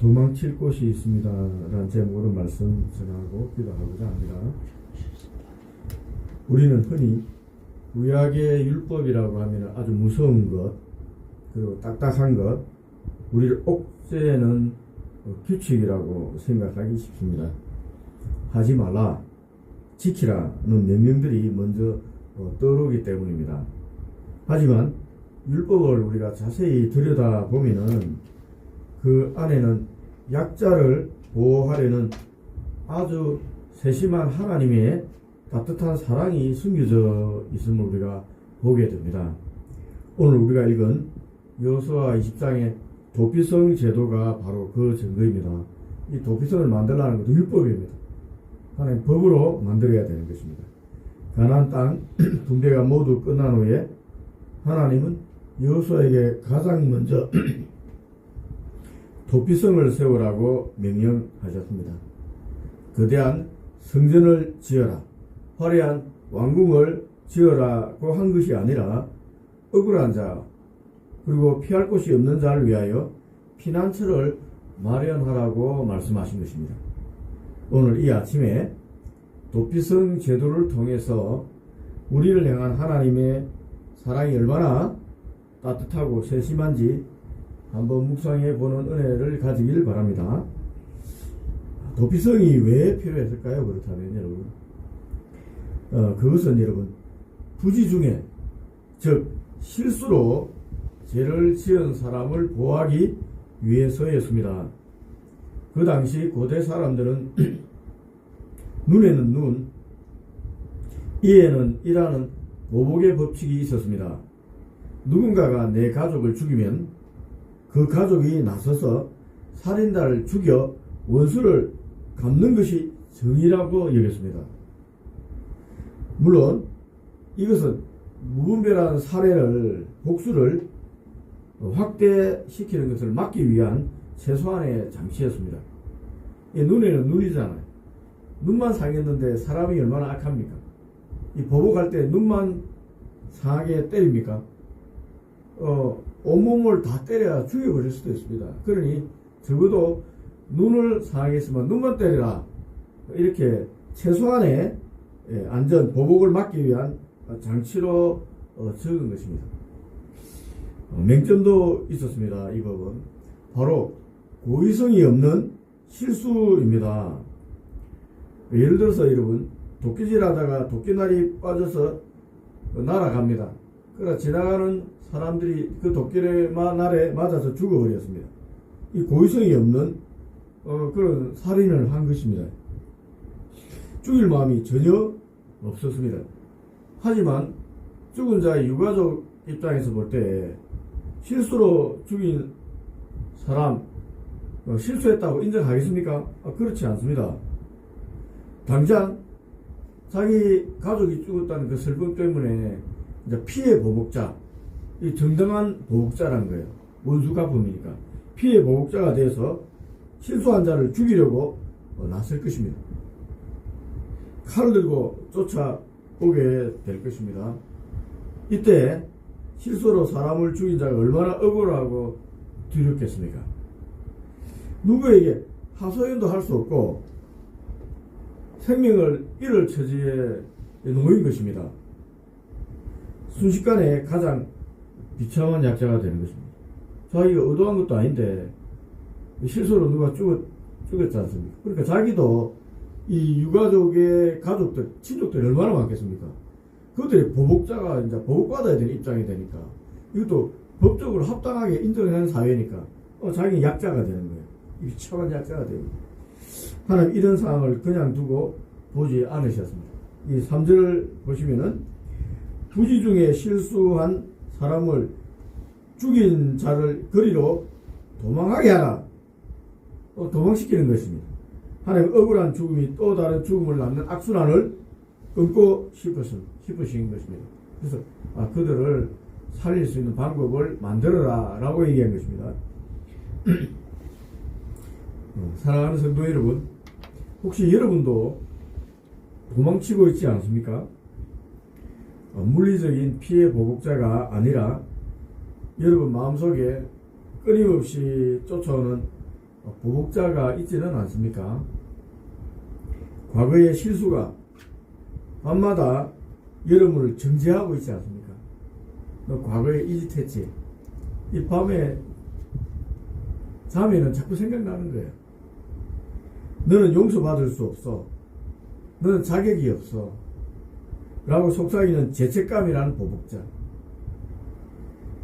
도망칠 곳이 있습니다 라는 제목으로 말씀 전하고 기도하고자 합니다. 우리는 흔히 구약의 율법이라고 하면 아주 무서운 것, 그리고 딱딱한 것, 우리를 옥죄는 규칙이라고 생각하기 쉽습니다. 하지 말라, 지키라는 명령들이 먼저 떠오르기 때문입니다. 하지만 율법을 우리가 자세히 들여다보면은 그 안에는 약자를 보호하려는 아주 세심한 하나님의 따뜻한 사랑이 숨겨져 있음을 우리가 보게 됩니다. 오늘 우리가 읽은 여호수아 20장의 도피성 제도가 바로 그 증거입니다. 이 도피성을 만들라는 것도 율법입니다. 하나님 법으로 만들어야 되는 것입니다. 가나안 땅 분배가 모두 끝난 후에 하나님은 여호수아에게 가장 먼저 도피성을 세우라고 명령하셨습니다. 거대한 성전을 지어라, 화려한 왕궁을 지어라고 한 것이 아니라 억울한 자, 그리고 피할 곳이 없는 자를 위하여 피난처를 마련하라고 말씀하신 것입니다. 오늘 이 아침에 도피성 제도를 통해서 우리를 향한 하나님의 사랑이 얼마나 따뜻하고 세심한지 한번 묵상해 보는 은혜를 가지길 바랍니다. 도피성이 왜 필요했을까요? 그렇다면 여러분, 그것은 여러분 부지 중에, 즉 실수로 죄를 지은 사람을 보호하기 위해서였습니다. 그 당시 고대 사람들은 눈에는 눈, 이에는 이라는 보복의 법칙이 있었습니다. 누군가가 내 가족을 죽이면 그 가족이 나서서 살인자를 죽여 원수를 갚는 것이 정의라고 여겼습니다. 물론 이것은 무분별한 살해를, 복수를 확대시키는 것을 막기 위한 최소한의 장치였습니다. 눈에는 눈이잖아요. 눈만 상했는데 사람이 얼마나 악합니까? 이 보복할 때 눈만 상하게 때립니까? 온몸을 다 때려야 죽여버릴 수도 있습니다. 그러니 적어도 눈을 상하게 했으면 눈만 때려라, 이렇게 최소한의 안전, 보복을 막기 위한 장치로 적은 것입니다. 맹점도 있었습니다. 이 법은 바로 고의성이 없는 실수입니다. 예를 들어서 여러분, 도끼질 하다가 도끼날이 빠져서 날아갑니다. 그러나 지나가는 사람들이 그 도끼날에 맞아서 죽어버렸습니다. 이 고의성이 없는 그런 살인을 한 것입니다. 죽일 마음이 전혀 없었습니다. 하지만 죽은 자의 유가족 입장에서 볼 때 실수로 죽인 사람 실수했다고 인정하겠습니까? 그렇지 않습니다. 당장 자기 가족이 죽었다는 그 슬픔 때문에 이제 피해 보복자, 이 정당한 보복자라는 거예요. 원수가품이니까 피해 보복자가 돼서 실수한 자를 죽이려고 나설 것입니다. 칼을 들고 쫓아오게 될 것입니다. 이때 실수로 사람을 죽인 자가 얼마나 억울하고 두렵겠습니까? 누구에게 하소연도 할 수 없고 생명을 잃을 처지에 놓인 것입니다. 순식간에 가장 비참한 약자가 되는 것입니다. 자기가 의도한 것도 아닌데 실수로 누가 죽였지 않습니까? 그러니까 자기도 이 유가족의 가족들, 친족들이 얼마나 많겠습니까? 그들이 보복자가 이제 보복받아야 되는 입장이 되니까, 이것도 법적으로 합당하게 인정하는 사회니까 자기는 약자가 되는 거예요. 비참한 약자가 됩니다. 하나님 이런 상황을 그냥 두고 보지 않으셨습니다. 이 3절을 보시면은 부지 중에 실수한 사람을 죽인 자를 거리로 도망하게 하라. 도망시키는 것입니다. 하나님 억울한 죽음이 또 다른 죽음을 낳는 악순환을 끊고 싶으신 것입니다. 그래서 그들을 살릴 수 있는 방법을 만들어라 라고 얘기한 것입니다. 사랑하는 성도 여러분, 혹시 여러분도 도망치고 있지 않습니까? 물리적인 피해 보복자가 아니라 여러분 마음속에 끊임없이 쫓아오는 보복자가 있지는 않습니까? 과거의 실수가 밤마다 여러분을 정죄하고 있지 않습니까? 너 과거에 이 짓 했지? 이 밤에 잠에는 자꾸 생각나는 거예요. 너는 용서받을 수 없어. 너는 자격이 없어. 라고 속삭이는 죄책감이라는 보복자.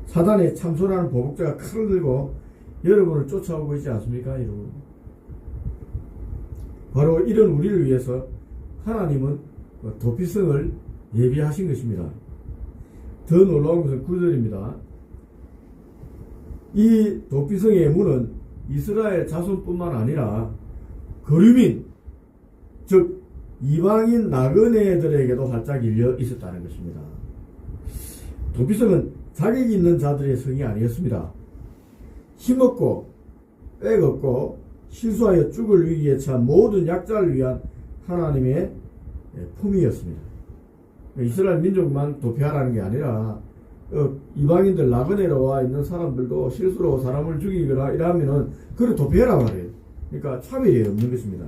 사단에 참소하는 보복자가 칼을 들고 여러분을 쫓아오고 있지 않습니까, 여러분? 바로 이런 우리를 위해서 하나님은 도피성을 예비하신 것입니다. 더 놀라운 것은 9절입니다. 이 도피성의 문은 이스라엘 자손뿐만 아니라 거류민, 즉 이방인 나그네들에게도 활짝 열려 있었다는 것입니다. 도피성은 자격이 있는 자들의 성이 아니었습니다. 힘없고 빽없고 실수하여 죽을 위기에 처한 모든 약자를 위한 하나님의 품이었습니다. 이스라엘 민족만 도피하라는 게 아니라 이방인들 나그네로 와 있는 사람들도 실수로 사람을 죽이거나 이러면은 그를 도피해라 말이에요. 그러니까 차별이 없는 것입니다.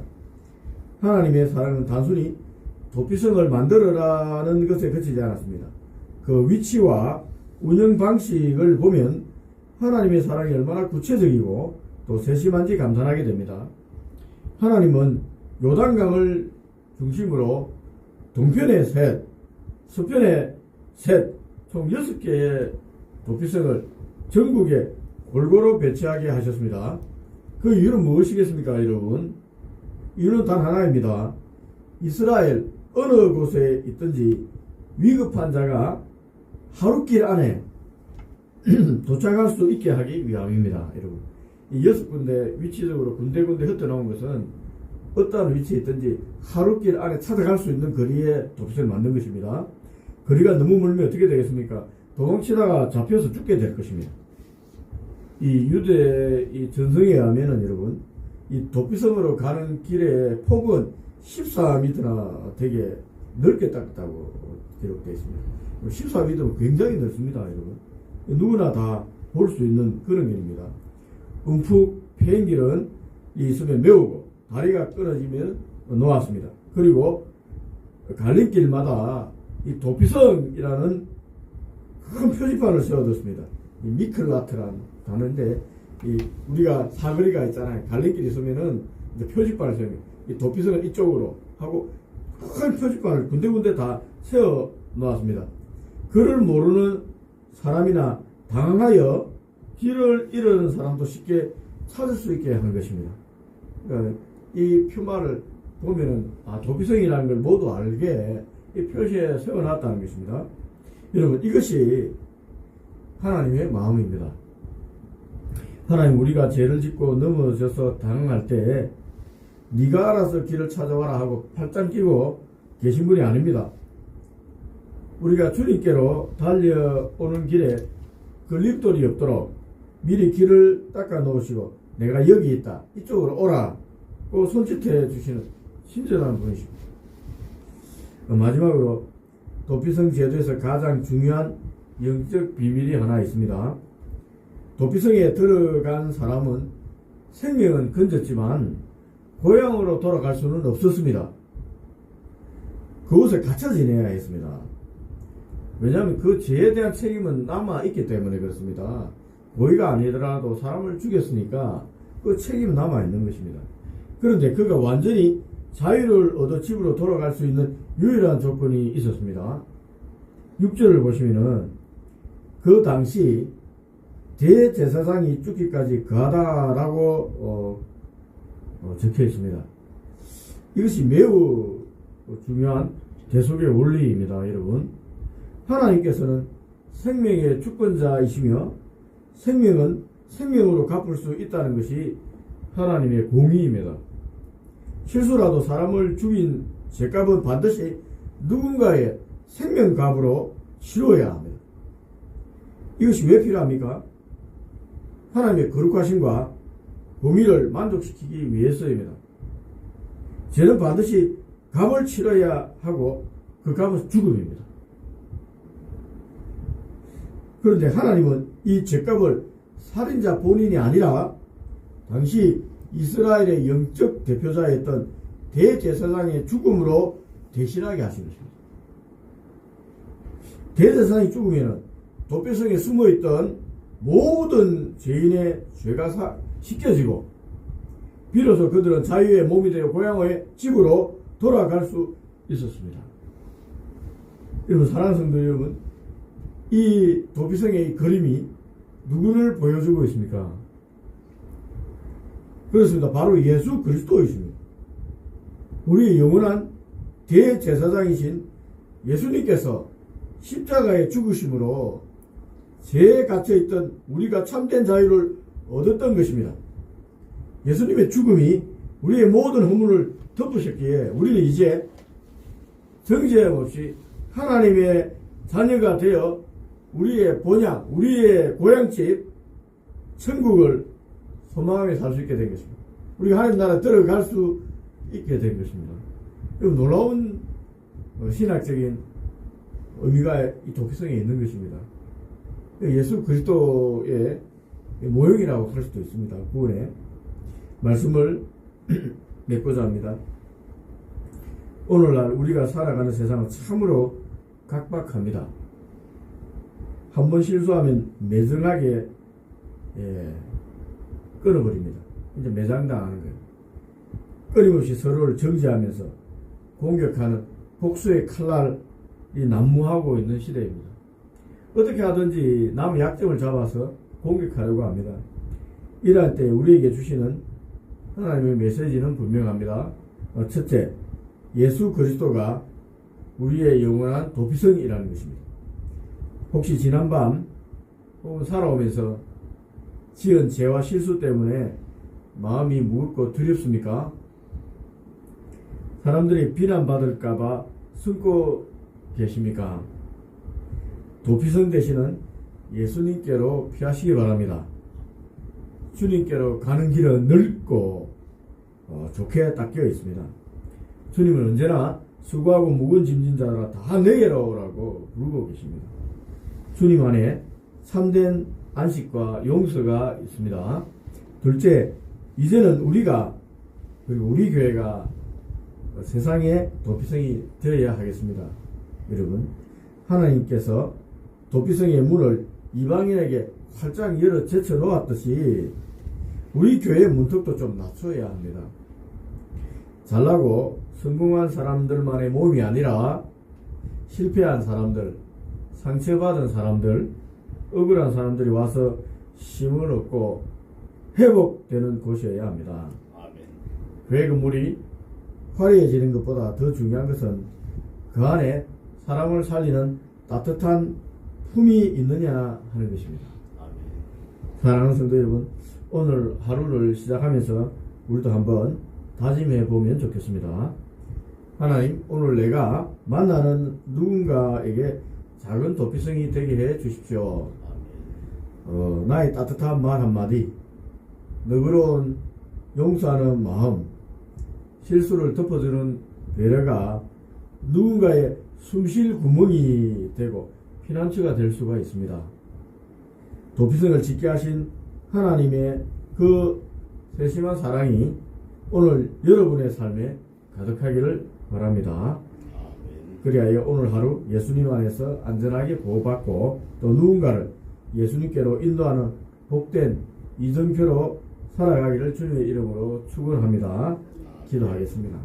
하나님의 사랑은 단순히 도피성을 만들어라는 것에 그치지 않았습니다. 그 위치와 운영 방식을 보면 하나님의 사랑이 얼마나 구체적이고 또 세심한지 감탄하게 됩니다. 하나님은 요단강을 중심으로 동편에 셋, 서편에 셋, 총 6개의 도피성을 전국에 골고루 배치하게 하셨습니다. 그 이유는 무엇이겠습니까, 여러분? 이유는 단 하나입니다. 이스라엘 어느 곳에 있든지 위급한 자가 하루길 안에 도착할 수 있게 하기 위함입니다, 여러분. 이 6군데 위치적으로 군데군데 흩어놓은 것은 어떠한 위치에 있든지 하루길 안에 찾아갈 수 있는 거리에 도피성을 만든 것입니다. 거리가 너무 멀면 어떻게 되겠습니까? 도망치다가 잡혀서 죽게 될 것입니다. 이 유대 이 전성에 의하면은 여러분, 이 도피성으로 가는 길의 폭은 14m나 되게 넓게 닦았다고 기록되어 있습니다. 14m는 굉장히 넓습니다, 여러분. 누구나 다 볼 수 있는 그런 길입니다. 움푹 패인 길은 이 섬에 메우고 다리가 끊어지면 놓았습니다. 그리고 갈림길마다 이 도피성이라는 큰 표지판을 세워뒀습니다. 이 미클라트라는 단어인데, 이 우리가 사거리가 있잖아요. 갈림길이 있으면은 이제 표지판을 세웁니다. 이 도피성은 이쪽으로 하고 큰 표지판을 군데군데 다 세워 놓았습니다. 그를 모르는 사람이나 당하여 길을 잃은 사람도 쉽게 찾을 수 있게 하는 것입니다. 그러니까 이 표말을 보면은 도피성이라는 걸 모두 알게 이 표시에 세워놨다는 것입니다. 여러분, 이것이 하나님의 마음입니다. 하나님, 우리가 죄를 짓고 넘어져서 당할 때 네가 알아서 길을 찾아와라 하고 팔짱 끼고 계신 분이 아닙니다. 우리가 주님께로 달려오는 길에 걸림돌이 없도록 미리 길을 닦아 놓으시고 내가 여기 있다, 이쪽으로 오라 고 손짓해 주시는 친절한 분이십니다. 마지막으로 도피성 제도에서 가장 중요한 영적 비밀이 하나 있습니다. 도피성에 들어간 사람은 생명은 건졌지만 고향으로 돌아갈 수는 없었습니다. 그곳에 갇혀 지내야 했습니다. 왜냐하면 그 죄에 대한 책임은 남아있기 때문에 그렇습니다. 고의가 아니더라도 사람을 죽였으니까 그 책임은 남아있는 것입니다. 그런데 그가 완전히 자유를 얻어 집으로 돌아갈 수 있는 유일한 조건이 있었습니다. 6절을 보시면은 그 당시 대제사장이 죽기까지 거하다라고 적혀 있습니다. 이것이 매우 중요한 대속의 원리입니다, 여러분. 하나님께서는 생명의 주권자이시며 생명은 생명으로 갚을 수 있다는 것이 하나님의 공의입니다. 실수라도 사람을 죽인 죄값은 반드시 누군가의 생명값으로 치러야 합니다. 이것이 왜 필요합니까? 하나님의 거룩하심과 공의를 만족시키기 위해서입니다. 죄는 반드시 값을 치러야 하고 그 값은 죽음입니다. 그런데 하나님은 이 죄값을 살인자 본인이 아니라 당시 이스라엘의 영적 대표자였던 대제사장의 죽음으로 대신하게 하신 것입니다. 대제사장이 죽으면 도피성에 숨어있던 모든 죄인의 죄가 씻겨지고 비로소 그들은 자유의 몸이 되어 고향의 집으로 돌아갈 수 있었습니다. 여러분, 사랑하는 성도 여러분, 이 도피성의 그림이 누구를 보여주고 있습니까? 그렇습니다. 바로 예수 그리스도이십니다. 우리의 영원한 대제사장이신 예수님께서 십자가에 죽으심으로 죄에 갇혀있던 우리가 참된 자유를 얻었던 것입니다. 예수님의 죽음이 우리의 모든 허물을 덮으셨기에 우리는 이제 정죄함 없이 하나님의 자녀가 되어 우리의 본향, 우리의 고향집 천국을 소망하며 살 수 있게 된 것입니다. 우리가 하나님 나라 들어갈 수 있게 된 것입니다. 놀라운 신학적인 의미가 이 도피성에 있는 것입니다. 예수 그리스도의 모형이라고 할 수도 있습니다. 구원의 말씀을 맺고자 합니다. 오늘날 우리가 살아가는 세상은 참으로 각박합니다. 한번 실수하면 매정하게 끊어버립니다. 이제 매장당하는 거예요. 끊임없이 서로를 정죄하면서 공격하는 복수의 칼날이 난무하고 있는 시대입니다. 어떻게 하든지 남의 약점을 잡아서 공격하려고 합니다. 이러한 때 우리에게 주시는 하나님의 메시지는 분명합니다. 첫째, 예수 그리스도가 우리의 영원한 도피성이라는 것입니다. 혹시 지난밤 혹은 살아오면서 지은 죄와 실수 때문에 마음이 무겁고 두렵습니까? 사람들이 비난받을까봐 숨고 계십니까? 도피성 되시는 예수님께로 피하시기 바랍니다. 주님께로 가는 길은 넓고 좋게 닦여 있습니다. 주님은 언제나 수고하고 무거운 짐진 자라 다 내게로 오라고 부르고 계십니다. 주님 안에 참된 안식과 용서가 있습니다. 둘째, 이제는 우리가 그리고 우리 교회가 세상의 도피성이 되어야 하겠습니다. 여러분, 하나님께서 도피성의 문을 이방인에게 활짝 열어 제쳐 놓았듯이 우리 교회의 문턱도 좀 낮춰야 합니다. 잘나고 성공한 사람들만의 모임이 아니라 실패한 사람들, 상처받은 사람들, 억울한 사람들이 와서 힘을 얻고 회복되는 곳이어야 합니다. 아멘. 교회 건물이 화려해지는 것보다 더 중요한 것은 그 안에 사람을 살리는 따뜻한 품이 있느냐 하는 것입니다. 아멘. 사랑하는 성도 여러분, 오늘 하루를 시작하면서 우리도 한번 다짐해 보면 좋겠습니다. 하나님, 오늘 내가 만나는 누군가에게 작은 도피성이 되게 해 주십시오. 나의 따뜻한 말 한마디, 너그러운 용서하는 마음, 실수를 덮어주는 배려가 누군가의 숨쉴 구멍이 되고 피난처가 될 수가 있습니다. 도피성을 짓게 하신 하나님의 그 세심한 사랑이 오늘 여러분의 삶에 가득하기를 바랍니다. 그리하여 오늘 하루 예수님 안에서 안전하게 보호받고 또 누군가를 예수님께로 인도하는 복된 이정표로 살아가기를 주님의 이름으로 축원합니다. 기도하겠습니다.